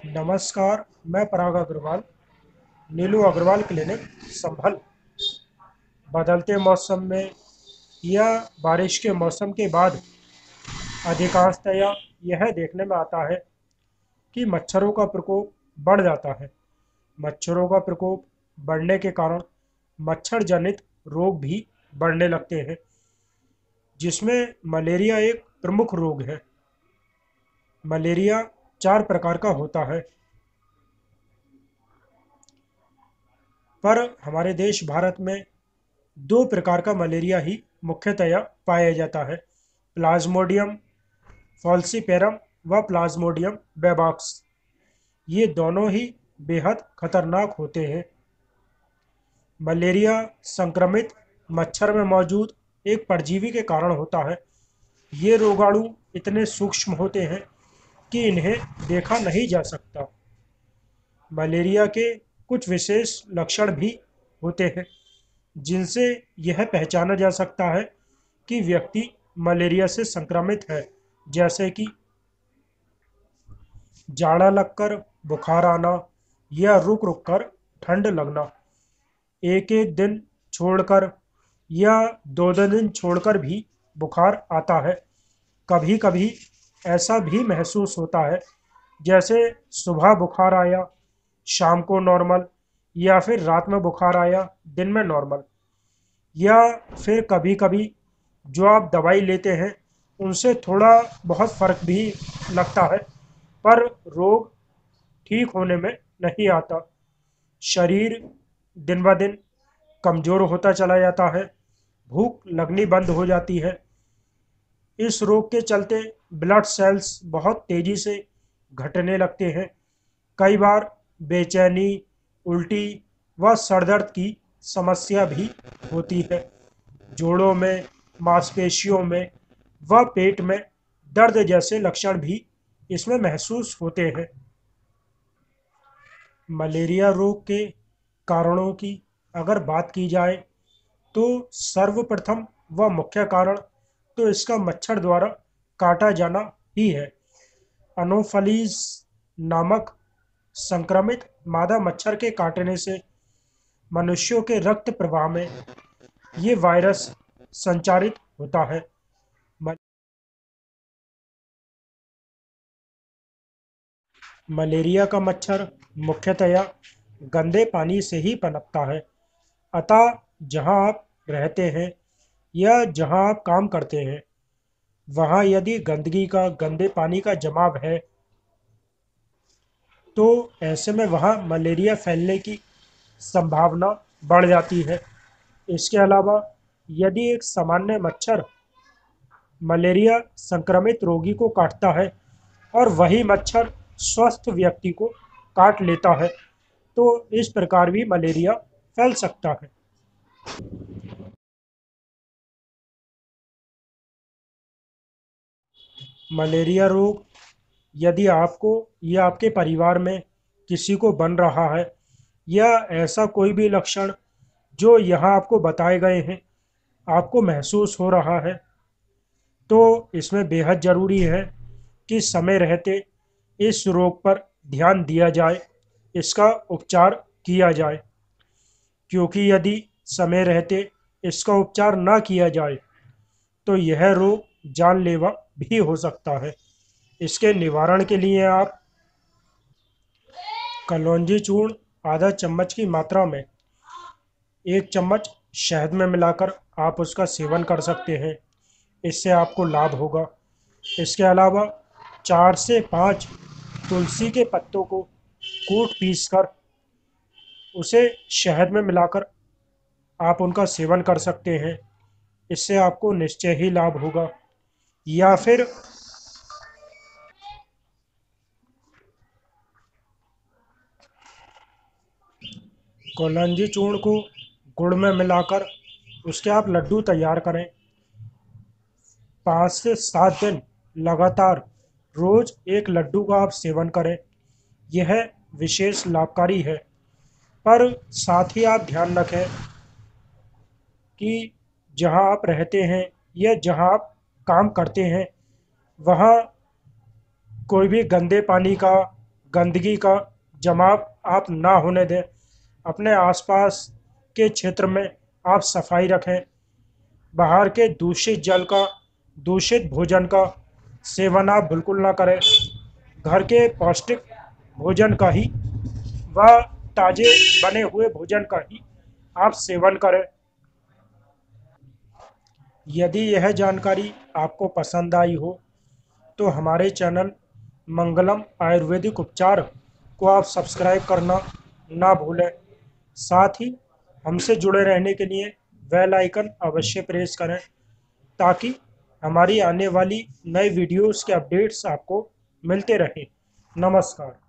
नमस्कार, मैं पराग अग्रवाल, नीलू अग्रवाल क्लिनिक, संभल। बदलते मौसम में या बारिश के मौसम के बाद अधिकांशतया यह देखने में आता है कि मच्छरों का प्रकोप बढ़ जाता है। मच्छरों का प्रकोप बढ़ने के कारण मच्छर जनित रोग भी बढ़ने लगते हैं, जिसमें मलेरिया एक प्रमुख रोग है। मलेरिया 4 प्रकार का होता है, पर हमारे देश भारत में 2 प्रकार का मलेरिया ही मुख्यतया पाया जाता है। प्लाज्मोडियम फॉल्सीपेरम व प्लाज्मोडियम बेबॉक्स। ये दोनों ही बेहद खतरनाक होते हैं। मलेरिया संक्रमित मच्छर में मौजूद एक परजीवी के कारण होता है। ये रोगाणु इतने सूक्ष्म होते हैं कि इन्हें देखा नहीं जा सकता। मलेरिया के कुछ विशेष लक्षण भी होते हैं, जिनसे यह पहचाना जा सकता है कि व्यक्ति मलेरिया से संक्रमित है, जैसे कि जाड़ा लगकर बुखार आना या रुक रुक कर ठंड लगना, एक एक दिन छोड़कर या दो दो दिन छोड़कर भी बुखार आता है। कभी कभी ऐसा भी महसूस होता है जैसे सुबह बुखार आया, शाम को नॉर्मल, या फिर रात में बुखार आया, दिन में नॉर्मल। या फिर कभी कभी जो आप दवाई लेते हैं उनसे थोड़ा बहुत फर्क भी लगता है, पर रोग ठीक होने में नहीं आता। शरीर दिन ब दिन कमज़ोर होता चला जाता है, भूख लगनी बंद हो जाती है। इस रोग के चलते ब्लड सेल्स बहुत तेज़ी से घटने लगते हैं। कई बार बेचैनी, उल्टी व सर दर्द की समस्या भी होती है। जोड़ों में, मांसपेशियों में व पेट में दर्द जैसे लक्षण भी इसमें महसूस होते हैं। मलेरिया रोग के कारणों की अगर बात की जाए तो सर्वप्रथम व मुख्य कारण तो इसका मच्छर द्वारा काटा जाना ही है। अनोफलीज नामक संक्रमित मादा मच्छर के काटने से मनुष्यों के रक्त प्रवाह में ये वायरस संचारित होता है। मलेरिया का मच्छर मुख्यतया गंदे पानी से ही पनपता है। अतः जहां आप रहते हैं या जहां आप काम करते हैं, वहां यदि गंदगी का, गंदे पानी का जमाव है, तो ऐसे में वहां मलेरिया फैलने की संभावना बढ़ जाती है। इसके अलावा यदि एक सामान्य मच्छर मलेरिया संक्रमित रोगी को काटता है और वही मच्छर स्वस्थ व्यक्ति को काट लेता है, तो इस प्रकार भी मलेरिया फैल सकता है। मलेरिया रोग यदि आपको या आपके परिवार में किसी को बन रहा है, या ऐसा कोई भी लक्षण जो यहाँ आपको बताए गए हैं आपको महसूस हो रहा है, तो इसमें बेहद ज़रूरी है कि समय रहते इस रोग पर ध्यान दिया जाए, इसका उपचार किया जाए। क्योंकि यदि समय रहते इसका उपचार ना किया जाए तो यह रोग जानलेवा भी हो सकता है। इसके निवारण के लिए आप कलौंजी चूर्ण आधा चम्मच की मात्रा में 1 चम्मच शहद में मिलाकर आप उसका सेवन कर सकते हैं। इससे आपको लाभ होगा। इसके अलावा 4 से 5 तुलसी के पत्तों को कूट पीस कर उसे शहद में मिलाकर आप उनका सेवन कर सकते हैं। इससे आपको निश्चय ही लाभ होगा। या फिर कोलंजी चूर्ण को गुड़ में मिलाकर उसके आप लड्डू तैयार करें। 5 से 7 दिन लगातार रोज एक लड्डू का आप सेवन करें। यह विशेष लाभकारी है। पर साथ ही आप ध्यान रखें कि जहां आप रहते हैं या जहां आप काम करते हैं, वहां कोई भी गंदे पानी का, गंदगी का जमाव आप ना होने दें। अपने आसपास के क्षेत्र में आप सफाई रखें। बाहर के दूषित जल का, दूषित भोजन का सेवन आप बिल्कुल ना करें। घर के पौष्टिक भोजन का ही व ताजे बने हुए भोजन का ही आप सेवन करें। यदि यह जानकारी आपको पसंद आई हो तो हमारे चैनल मंगलम आयुर्वेदिक उपचार को आप सब्सक्राइब करना ना भूलें। साथ ही हमसे जुड़े रहने के लिए बेल आइकन अवश्य प्रेस करें ताकि हमारी आने वाली नई वीडियोस के अपडेट्स आपको मिलते रहें। नमस्कार।